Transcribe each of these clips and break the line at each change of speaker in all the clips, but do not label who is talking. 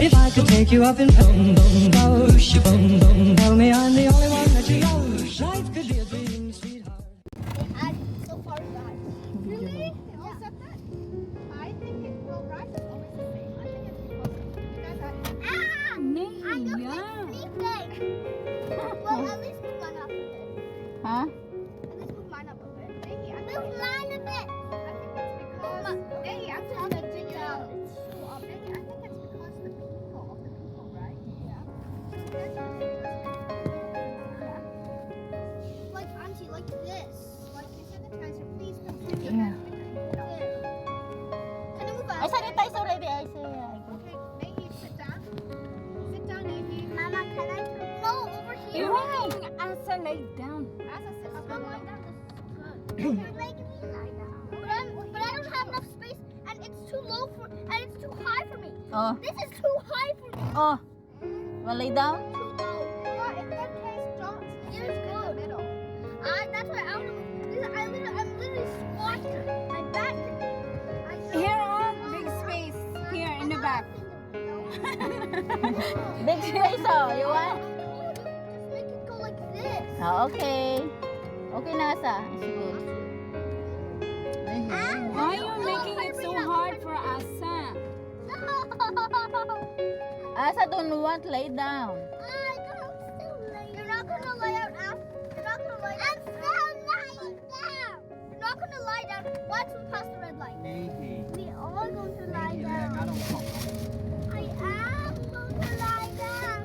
If I could take you up in boom boom boom boom boom, tell me I'm the only one that you know. Life could be a dream, sweetheart.
So far, guys. Really? All set that? I think it will rise is always the same. I think it's because you guys are. Ah! I don't think well, at least move mine up a bit.
Huh?
At least move mine up a bit. Maybe I think move mine a bit. I think it's because maybe I'm just gonna dig it out. Maybe I think it's because the people, right? Yeah. Like auntie, like this. Like you sanitizer, please don't take it.
Yeah.
Can you move out?
I sanitize already. I say.
Okay, Maggie, sit down. Sit down, Maggie. Mama, can I turn? No, over here.
You're making Asa lay down.
Asa, sit down. I'm lying down. This is good. You're making me lie down. But I don't have enough space, and it's too low for, and it's too high for me.
Oh.
This is too high for me.
Oh. Well, lay down.
Too low. Well, in that case, don't. Here's good. Middle. That's why I don't know. I'm literally squatting. My back.
Here on big space here in the back.
Big space, oh. You want?
Just make it go like this.
Oh, okay. Okay na, Asa. It's good.
Why are you making it so hard for Asa?
Asa don't want lay down.
You're not gonna lay out after. You're not gonna lay down. I'm still lying down. You're not gonna lie down once we pass the red light. We are going to lie down. I am going to lie down.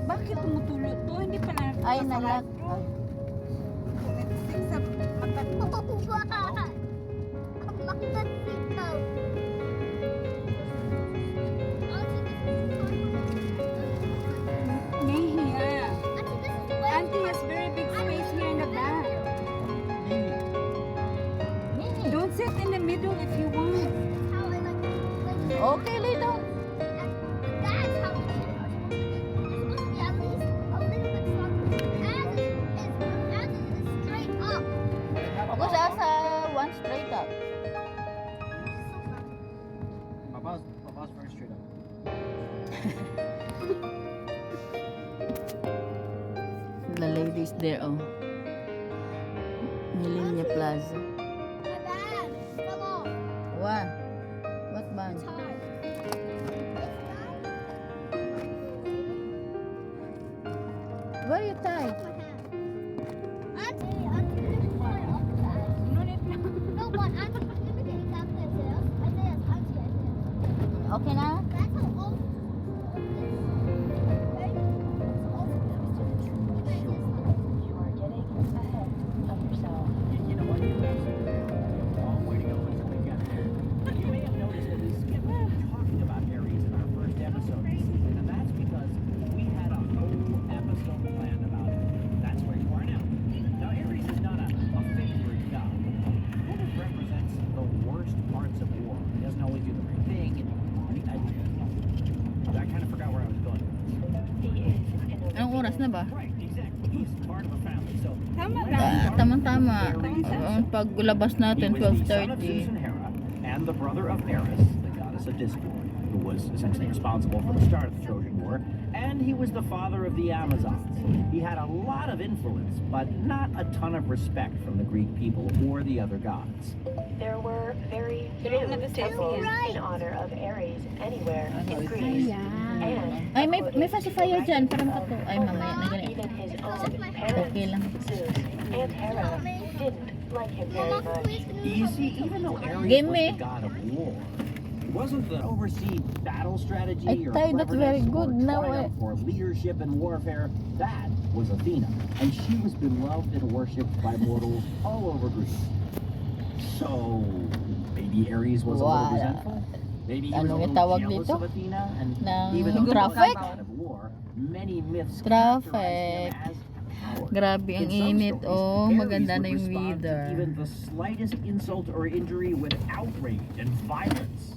Bakit tumutulo to? Hindi pala.
Ay, nalak.
Let's sa mata. Me here. Auntie has very big space here in the back. Don't sit in the middle if you want.
Okay, lay down.
That's how it should be. It's supposed to be at least a little bit stronger. As is straight up.
Because Asa wants straight up.
Papa's very straight up.
The ladies there, oh. Millennia Plaza.
My bag fell off.
What? What bag?
It's hard.
Where you tie?
Auntie, this is my upside. No, but Auntie, let me get exactly as this. I say as Auntie, I say.
Okay na?
That's how old right? It's also close to the tree.
You are getting ahead of yourself.
You know what? You're absolutely right. Long way to go until we get there. You may have noticed that we skipped talking about Aries in our first episode this season, and that's because we had a whole episode planned about it. That's where you are now. Now, Aries is not a favorite god. It represents the worst parts of war. He doesn't always do the right thing, and I kind of forgot where I was going.
He is in a
Anong oras na ba?
Right, exactly. He's part of a family, so...
Tama lang.
Tamang-tama. Ang paglabas natin,
He was the son of
12:30.
Zeus and Hera, and the brother of Eris, the goddess of discord, who was essentially responsible for the start of the Trojan War, and he was the father of the Amazons. He had a lot of influence, but not a ton of respect from the Greek people or the other gods.
There were very few temples in honor of Ares anywhere in Greece. And
Ay, may pacifier dyan para makato. Ay, mamaya na ganyan.
even his own
Okay
parents,
lang.
Zeus and Hera, didn't like him very much.
You see, even though Ares
Give
was
me.
the god of war, he wasn't the oversee battle strategy
I
or
tied that very
cleverness
good
or
now,
triumph or leadership in warfare. That was Athena, and she was beloved and worshipped by mortals all over Greece. So maybe Ares was a little
Wala.
resentful. Maybe he was a
Ano yung
little
tawag
jealous
dito?
of Athena, and
Ng
even though he
traffic?
was a god of war, many myths
Traffic.
characterized him as coward.
Grabe ang
In some
init,
stories,
oh.
Ares
Maganda
would
na yung
respond to
weather.
even the slightest insult or injury with outrage and violence.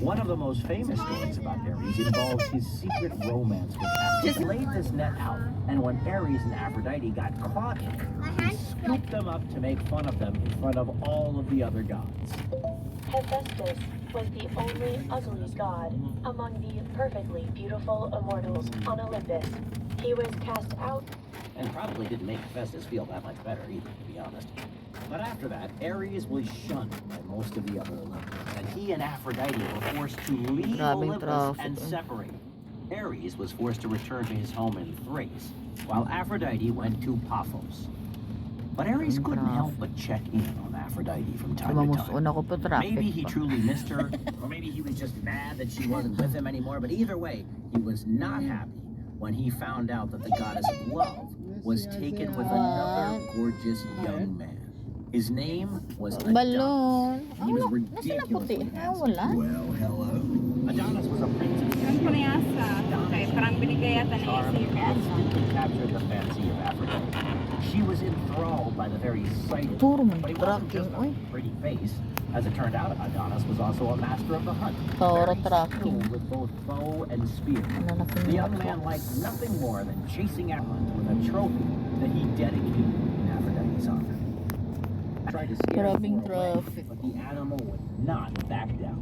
One of the most famous stories about Ares involves his secret romance with Aphrodite. He laid this net out, and when Ares and Aphrodite got caught in it, he scooped them up to make fun of them in front of all of the other gods.
Hephaestus was the only ugly god among the perfectly beautiful immortals on Olympus. He was cast out.
And probably didn't make Hephaestus feel that much better either, to be honest. But after that, Ares was shunned by most of the other Olympians, and he and Aphrodite were forced to leave Olympus and separate. Ares was forced to return to his home in Thrace, while Aphrodite went to Paphos. But Ares couldn't help but check in on Aphrodite from time to time. Maybe he truly missed her, or maybe he was just mad that she wasn't with him anymore, but either way, he was not happy when he found out that the goddess of love was taken with another gorgeous young man. His name was Adonis. He was ridiculously handsome. Well, hello. Adonis was a princess. Instantly captured the fancy of Aphrodite. She was enthralled by the very sight of him. But he wasn't just a pretty face. As it turned out, Adonis was also a master of the hunt. Very skilled with both bow and spear. The young man liked nothing more than chasing a hunt with a trophy that he dedicated in Aphrodite's honor. Tried to scare him away, but the animal would not back down.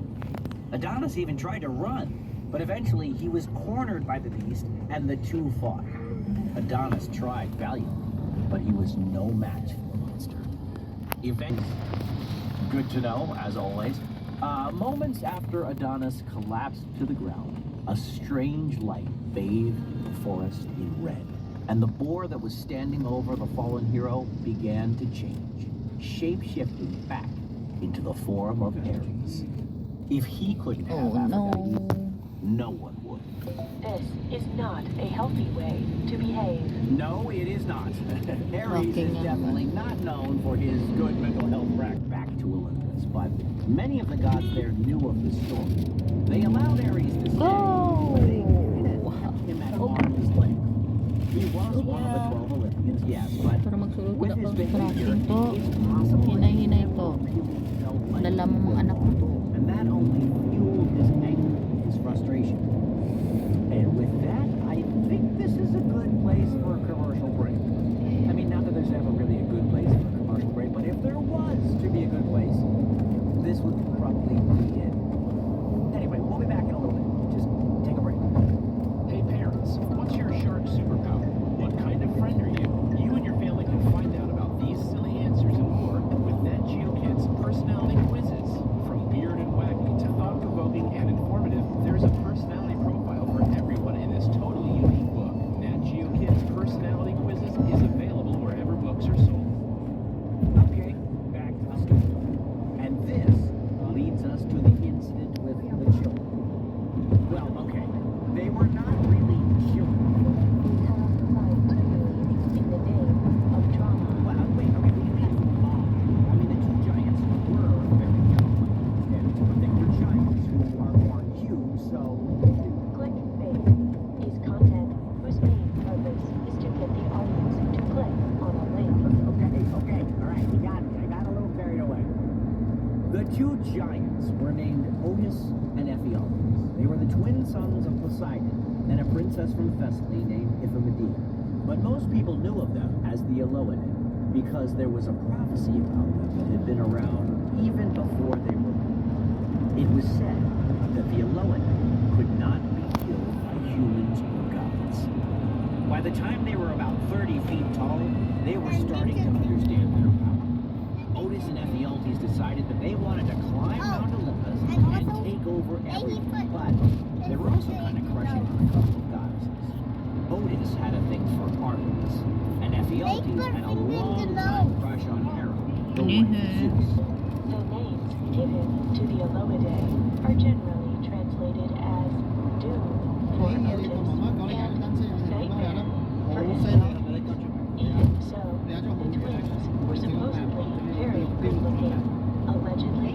Adonis even tried to run, but eventually he was cornered by the beast and the two fought. Adonis tried valiantly, but he was no match for the monster. Eventually, good to know, as always, moments after Adonis collapsed to the ground, a strange light bathed the forest in red, and the boar that was standing over the fallen hero began to change, shape-shifting back into the form of Ares. If he couldn't have Aphrodite, no one would.
This is not a healthy way to behave.
No, it is not. Ares is definitely not known for his good mental health back to Olympus, but many of the gods there knew of the story. They allowed Ares to stay, but they kept him at arm's length. He was one of the 12 Olympians, yes, but with his behavior, it's possible that he never really felt like he was. And that only fueled his anger, his frustration. And with that, I think this is a good place for a commercial break. I mean, not that there's ever really a good place for a commercial break, but if there was to be a good place, this would probably be it. Anyway, we'll be back in a little bit. Just take a break. Hey parents, what's your shark superpower? What kind of friend are you? You and your family can find out about these silly answers and more with Nat Geo Kids personality quizzes. From weird and wacky to thought-provoking and informative, there's a personality profile for everyone in this totally unique book. Nat Geo Kids Personality Quizzes is available wherever books are sold. Okay, back to the story. And this leads us to the incident with the children. Well, okay, they were not really children.
You have lied to me in the name of drama.
Well, wait, okay, what do you mean? I mean, the two giants were very young, but they were giants who are born huge, so...
Clickbait is content whose main purpose is to get the audience to click on a link.
Okay, alright, I got a little carried away. The two giants were named Otis and Ephialtes. They were the twin sons of Poseidon and a princess from Thessaly named Iphimedeia. But most people knew of them as the Alaga because there was a prophecy about them that had been around even before they were born. It was said that the Alaga could not be killed by humans or gods. By the time they were about 30 feet tall, they were starting to understand their power. Otis and Ephialtes decided that they wanted to climb Mount Olympus and take over everything, but they were also kind of crushing on a couple of goddesses. Otis had a thing for Artemis, and Ephialtes had a long-time crush on Hera, the wife of Zeus.
The names given to the Alaga are generally translated as doom for Otis and nightmare for Ephialtes. Even so, the twins were supposedly very good-looking, allegedly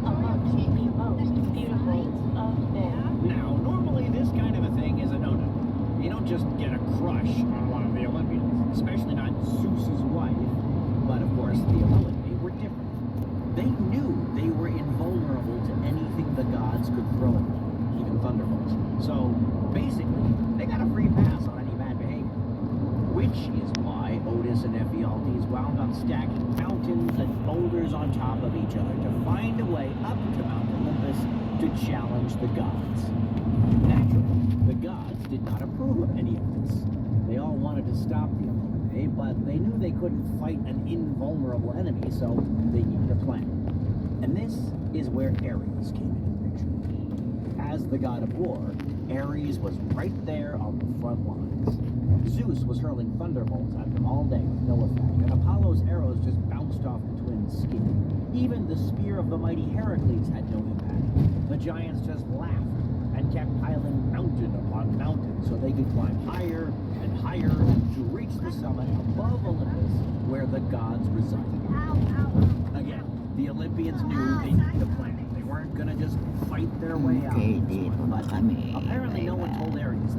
amongst the most beautiful of men.
Now, normally this kind of a thing is a no-no. You don't just get a crush on one of the Olympians, especially not Zeus's wife. But of course, the Olympians were different. They knew they were invulnerable to anything the gods could throw stacking mountains and boulders on top of each other to find a way up to Mount Olympus to challenge the gods. Naturally, the gods did not approve of any of this. They all wanted to stop the Alumni, but they knew they couldn't fight an invulnerable enemy, so they needed a plan. And this is where Ares came into the picture. As the god of war, Ares was right there on the front lines. Zeus was hurling thunderbolts at them all day with no effect, and Apollo's arrows just bounced off the twins' skin. Even the spear of the mighty Heracles had no impact. The giants just laughed and kept piling mountain upon mountain so they could climb higher and higher to reach the summit above Olympus where the gods resided. Again, the Olympians knew they needed a plan. They weren't gonna just fight their way out.
Okay, dito na
But
kami.
apparently no one told Ares